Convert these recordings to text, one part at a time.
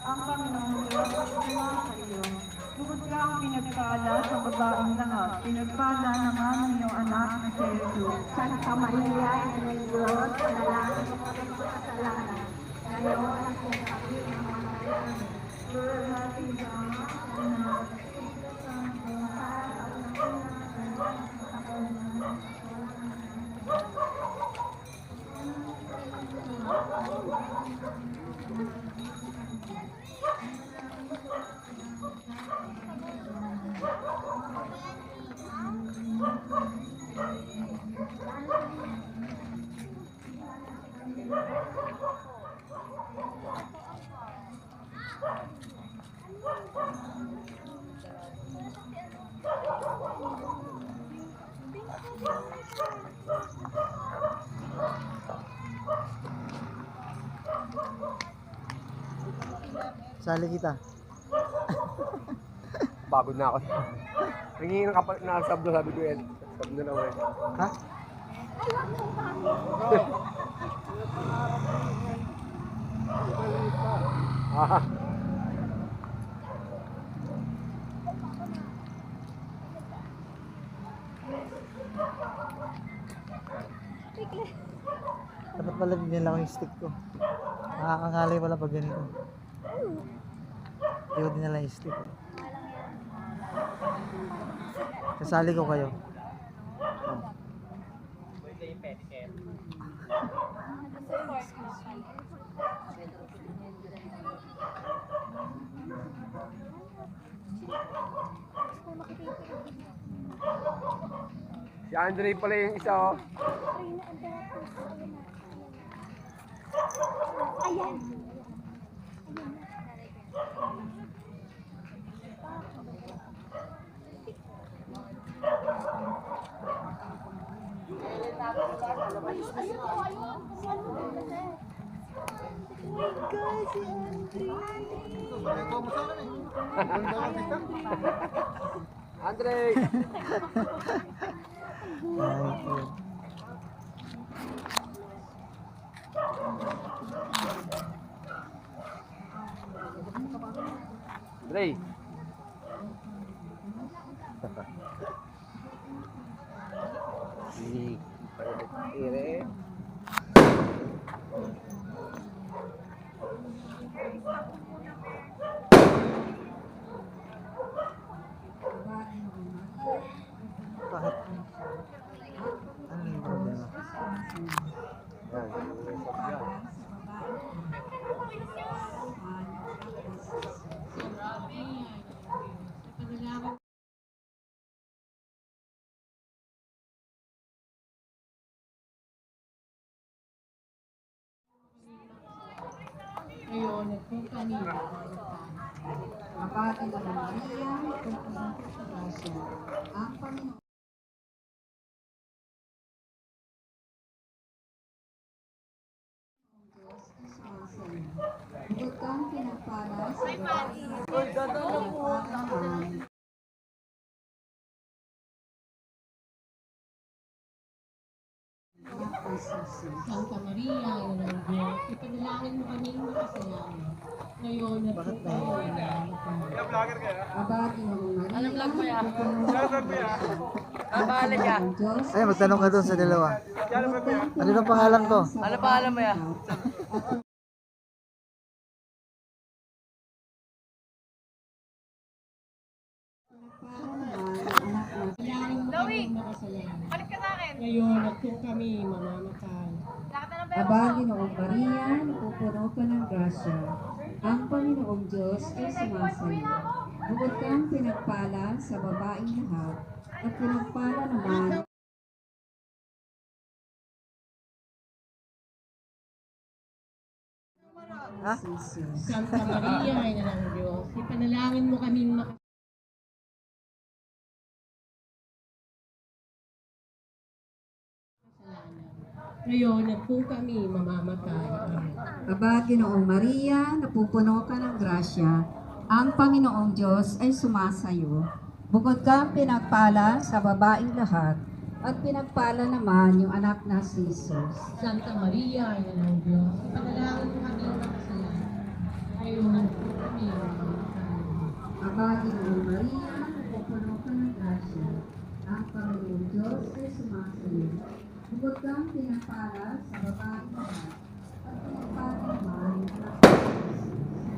Ang Panginoon Diyos ay sumama sa iyo. Bukod ka ang pinagpala sa babaeng lahat. Pinagpala naman ang iyong anak na si Jesus. Santa Maria, Ina ng Diyos, manalangin mo kami mga kasalanan. Ngayon at kung kami ang mamatayan. Lord, natin sa Ama, sa Anak, sa Sali kita. Pagod na ako. Nangihingi ng kapal na sabdo, sabi ko yan. Sabdo na ako eh. Ha? Ah. Dapat pala bigyan lang ako yung stick ko. Nakakangalay pala pag ganito. Hindi ko dinala yung stick. Kasali ko kayo. Si Andre pala yung isa oh. Ayan. Andre! Thank you. Andre! Si Ire. Bakit? Ano yung problema? Ngayon, kung kanina, mabati na ng Maria, kung kanina sa grasya, ang Panginoon. Bukod kang pinagpala sa babaeng Santa Maria, Ina ng Diyos, ipanalangin mo kami ng kasalanan. Ngayon at Bakit kung kami Abati na ng Maria. Anong vlog mo yan? Ang pangalan niya? Ay, magtanong ka doon sa dalawa. Ano ang pangalan ko? Ano pangalan mo yan? Ipanalangin mo kami ng kasalanan. Ngayon at kung kami mamamatay. Aba, Ginoong Maria, napupuno ka ng grasya. Ang Panginoong Diyos ay sumasayo. Bukod kang pinagpala sa babaeng lahat, at pinagpala naman Ha? si Jesus. Santa Maria, Ina ng Diyos, ipanalangin mo kaming makasalanan. Ngayon at kung kami mamamatay. Amen. Aba, Ginoong Maria, napupuno ka ng grasya. Ang Panginoong Diyos ay sumasayo. Bukod kang pinagpala sa babaeng lahat, at pinagpala naman yung anak na si Jesus. Santa Maria, Ina ng Diyos, ipanalangin mo kaming makasalanan. Ngayon at kung kami mamamatay. Aba, Ginoong Maria, napupuno ka ng grasya. Ang Panginoong Diyos ay sumasayo. Bukod kang pinagpala sa babaeng lahat, at pinagpala naman yung anak na si Jesus.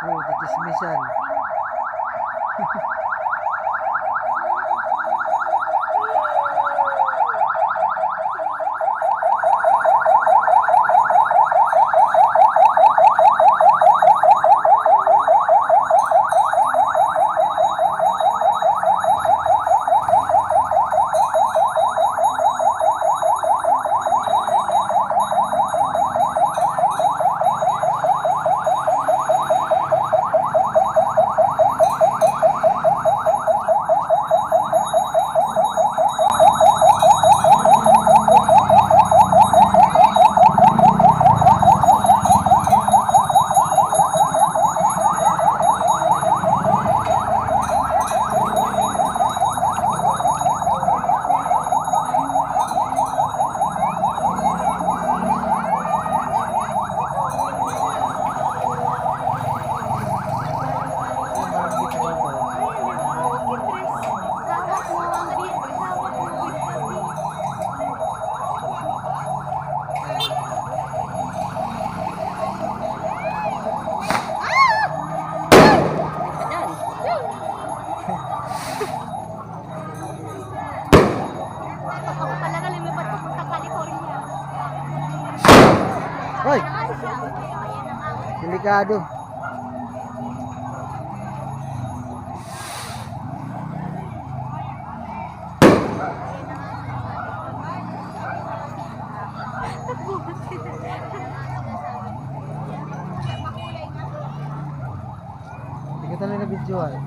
Oh, dismissan. Hoy! Delikado. Hindi ka talaga na-videoan.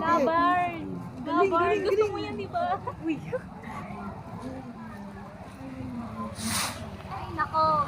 Labar! Labar! Gusto mo yan, di ba? Uy! Ay, nako.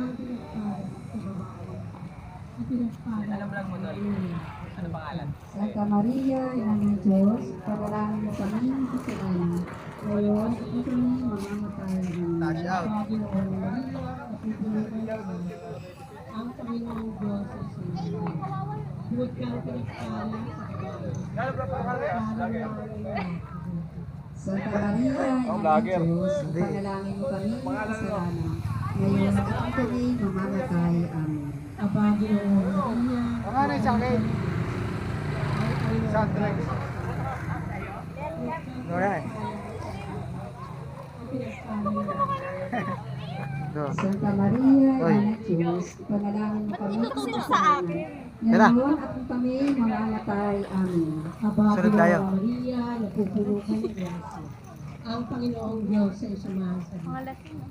kang pinagpala sa babae at pinagpala Ano vlog mo doon? Ano pangalan? Santa Maria, Ina ng Diyos, panalangin mo kami ng kasalanan. Ngayon, at kami mamamatay ng Panginoon Maria, napupulutan ng ang Panginoong Diyos ay sumasayo. Huwag kang pinagpala sa babae. Santa Maria, Ina ng Diyos, panalangin mo kami ng kasalanan. Ngayon, at kami mamamatay. Amen. Ang Panginoong Maria, Ano sa akin? Soundtrack. Alright. Go. Santa Maria, Oy. Ina ng Diyos, panalangin mo kami ng kasalanan. Tara. Ngayon, at kami mamamatay. Amen. ang Sunod tayo. Panginoong Maria, napupuno ka ng grasya. Ang Panginoong Diyos ay sumasabi.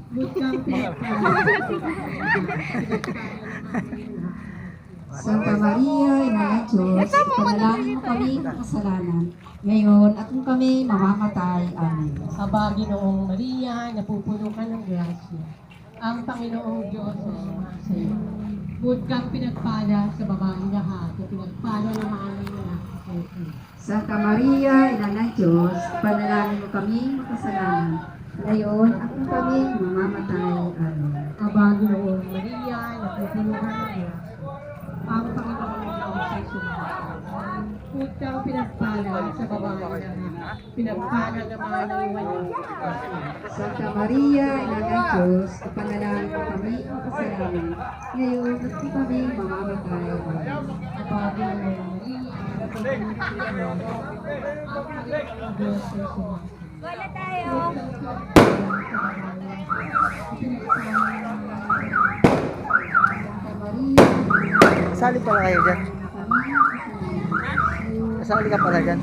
Huwag kang pinagpala sa babae. Santa Maria, Ina ng Diyos, panalangin mo kami ng kasalanan. Ngayon, at kung kami mamamatay. Amen. Ang Panginoong Maria, napupuno ka ng grasya. Ang Panginoong Diyos ay sumasayo. Huwag kang pinagpala sa babae lahat, at pinagpala naman ng anak sa ito. Santa Maria, Ina ng Diyos, panalangin mo kami ng kasalanan. Ngayon, at kung kami mamamatay. Amen. Ang Panginoong Maria, napupuno ka ng grasya. Ang Panginoong Diyos ay sumasayo. Huwag kang pinagpala sa babae lahat, pinagpala naman ng anak sa ito. Santa Maria, Ina ng Diyos, panalangin mo kami ng kasalanan. Ngayon, at kung kami mamamatay. Amen. Ang Panginoong Maria, napupuno ka ng grasya. Ang Panginoong Diyos ay sumasayo. Wala tayo. Santa Maria, Kasali pala kayo dyan. Kasali ka pala dyan.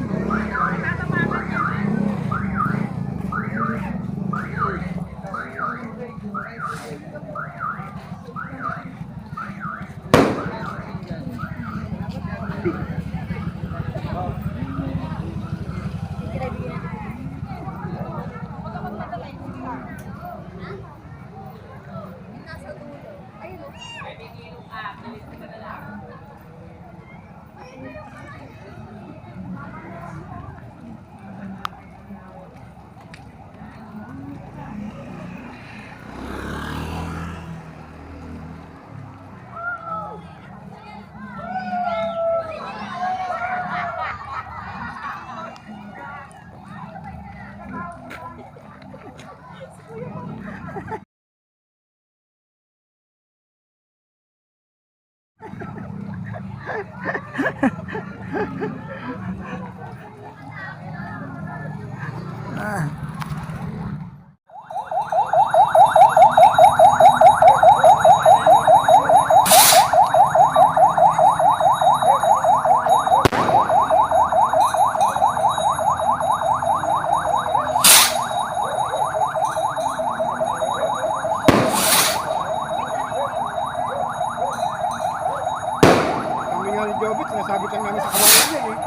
Kami nga ni Jobit, sinasabit lang namin sa kawalan yan eh.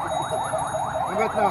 Hanggat na.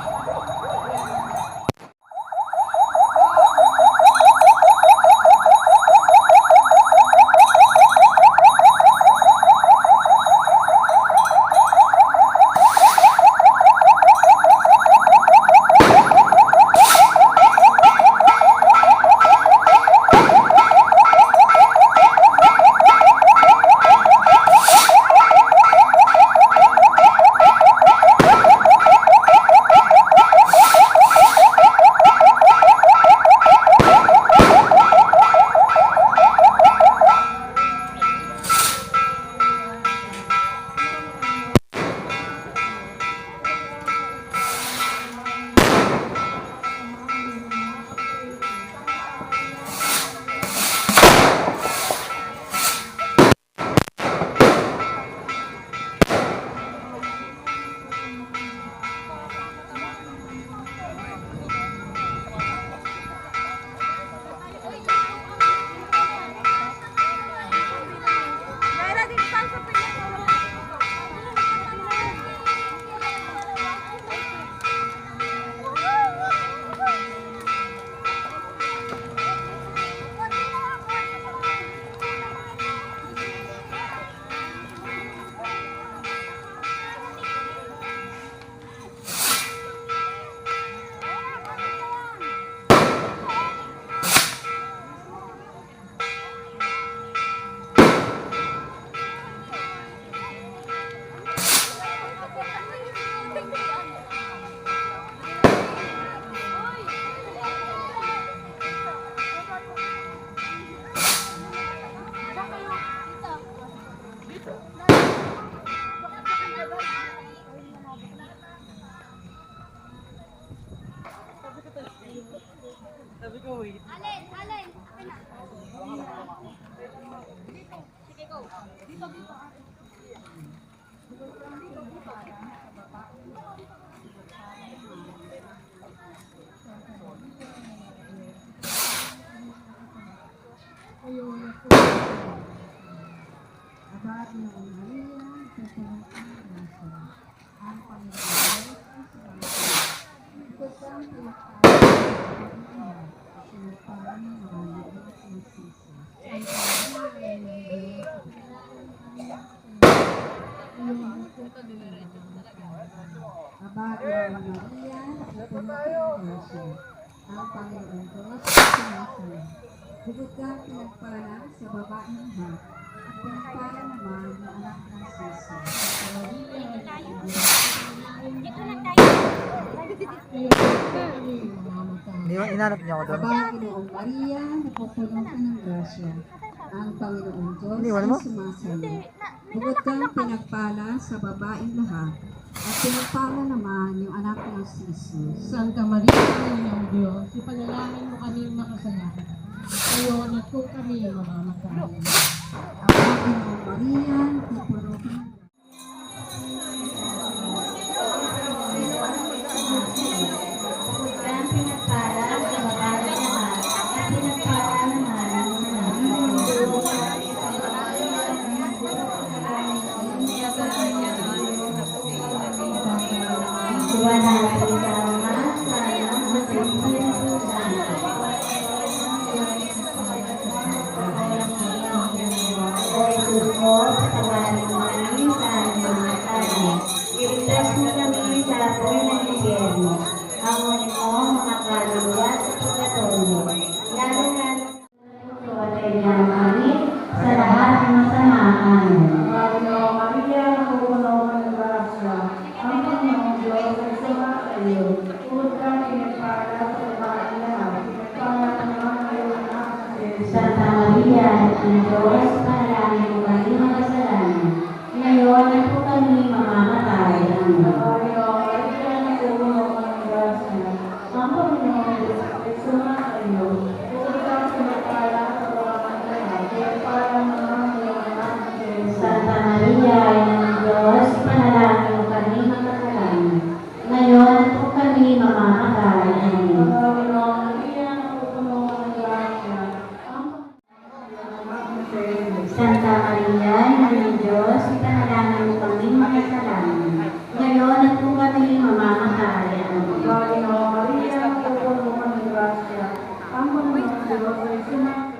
Aba, Ginong Maria, napupuno ka ng grasya. Ang Panginoon Diyos ay sumasayo. Bukod kang pinagpala sa babaeng lahat, at pinagpala naman ng anak ng Jesus. Hindi mo, inanap niya ako doon. Aba, Ginoong Maria, napupuno ka ng grasya. Ang Panginoong Diyos Iniwan ay mo? sumasayo. Bukod kang pinagpala sa babaeng lahat, at pinagpala naman yung anak ng Jesus. Santa Maria, Ina ng Diyos, ipanalangin mo kami makasalanan. Ngayon at kung kami mamamatay. Aba, Ginoong Maria, napupuno ka ng Ang pinagpala sa babae lahat, at pinagpala naman ang anak ng Diyos. Wala rin sa Ama, sa Anak, at sa Espiritu Santo. O Jesus ko, patawarin mo kami sa aming mga tali. Iligtas mo kami sa apoy ng impyerno. Hangunin mo ang mga kaluluwa sa purgatorio. Lalo-lalo sa watay na kami sa lahat ng masamahan. Panginoon Maria, napupuno ka ng grasya. Ang Panginoong Diyos ay sumasayo. Bukod kang pinagpala sa babaeng lahat, pinagpala naman ang iyong anak na si Jesus. Santa Maria, ng Diyos, panalangin mo kami makasalanan. Ngayon at kung kami mamamatay. Amen. Panginoon Maria, napupuno ka ng grasya. Ang Panginoong Diyos ay sumasayo. Bukod kang pinagpala sa babaeng lahat, pinagpala naman ang iyong anak na si Jesus. Santa Maria, Ina ng Diyos, panalangin mo kami makasalanan. Ngayon at kung kami mamamatay. Amen. Panginoon Maria, napupuno ka ng grasya. Ang Panginoong anak na si Jesus. Santa Maria, Ina ng Diyos, panalangin mo kami makasalanan. Ngayon at kung kami mamamatay. Amen. Panginoon Maria, napupuno ka ng grasya. Ang Panginoong Diyos ay sumasayo.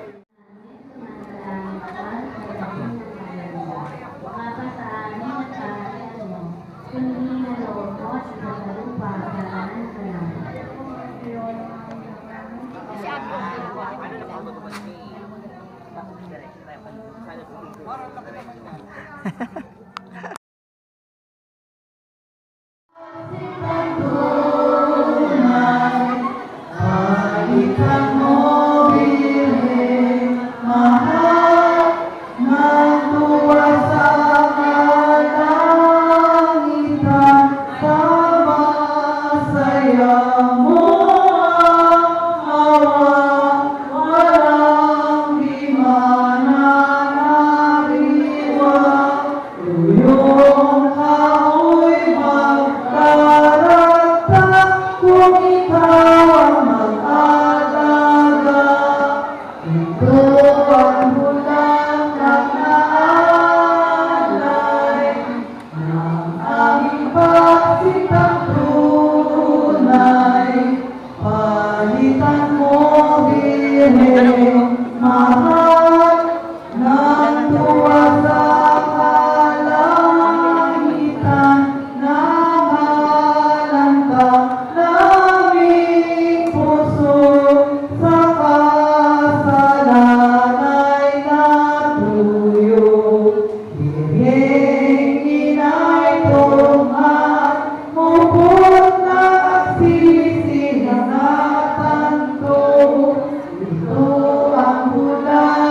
Ito ang hula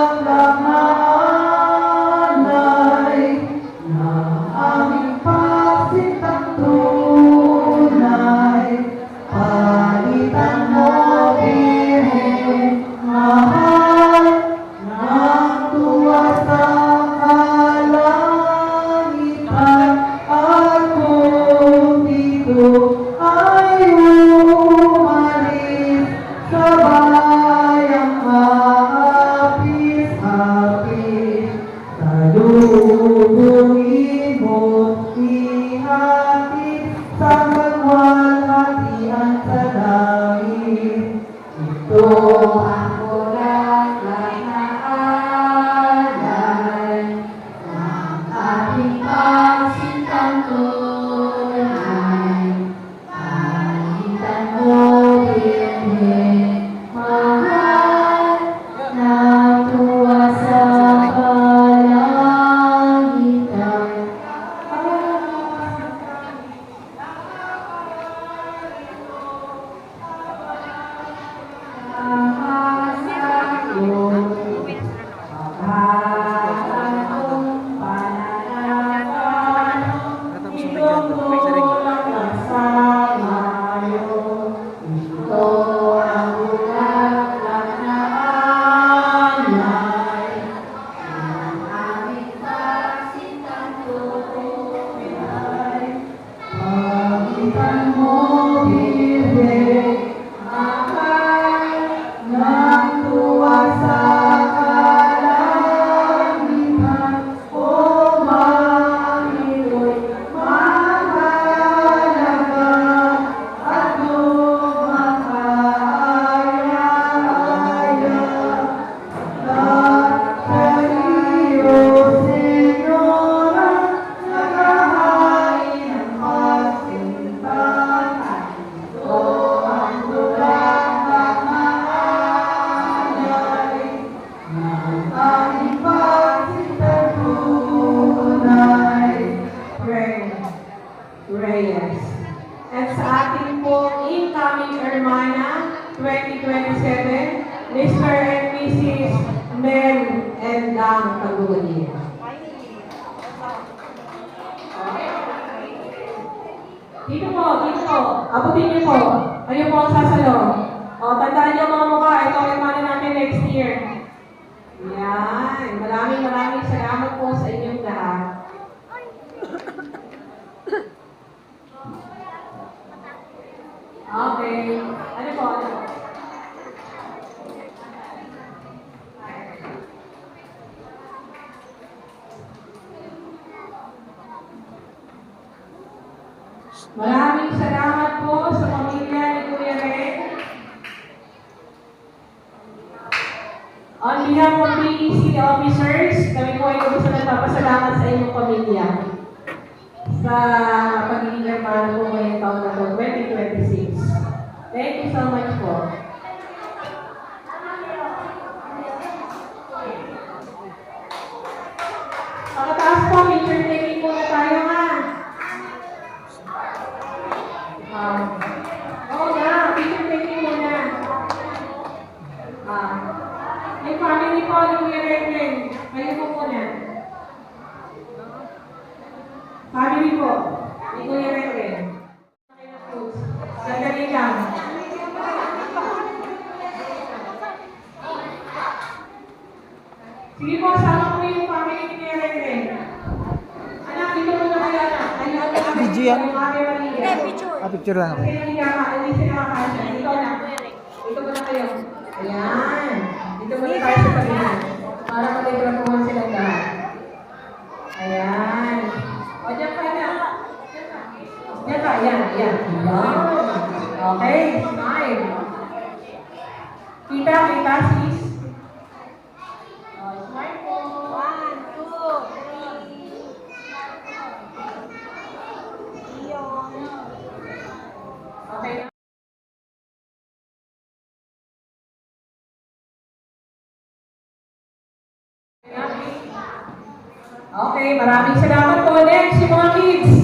Ito ang bulaklak na alay ng ating pagsintang tunay. Palitan mo, Birhen, mahal na tuwa sa kalangitan. Natapos yung bigyan to. Sa ring. Reyes. At sa ating po incoming Hermana 2027, Mr. and Mrs. Mel and Dang Tagulia. Dito po. Abutin niyo po. Kayo po ang sasalo. O, tandaan niyo mga mukha. Ito ang Hermana natin next year. Yan. Maraming salamat po sa inyong lahat. Okay. Ano po? Maraming salamat po sa pamilya ni Kuya Ren. On behalf of PEC officers, kami po ay gusto nagpapasalamat sa inyong pamilya sa pagiging hermano po ngayong taon na to, 2026. Thank you so much po. Pagkataas po, picture taking muna tayo nga. Oo nga, picture taking muna. Yung family po, yung Ren, kayo po muna. Family po, ni Kuya Ren. Sandali lang. Sige po, sama ko yung family ni Kuya Ren. Anak, dito mo na kayo, anak. Video yan? Picture Picture lang ako. Kasi hindi sila makasya. Dito na. Dito mo na kayo. Ayan. Dito mo na tayo sa pagkakas. Para mag-itrapuhan silang lahat. Ayan. O, dyan ka na. Dyan ka. Ayan. Okay. Smile. Kita, sis. Smile po. 1, 2, 3. Okay. Okay, maraming salamat po. Next, yung mga kids.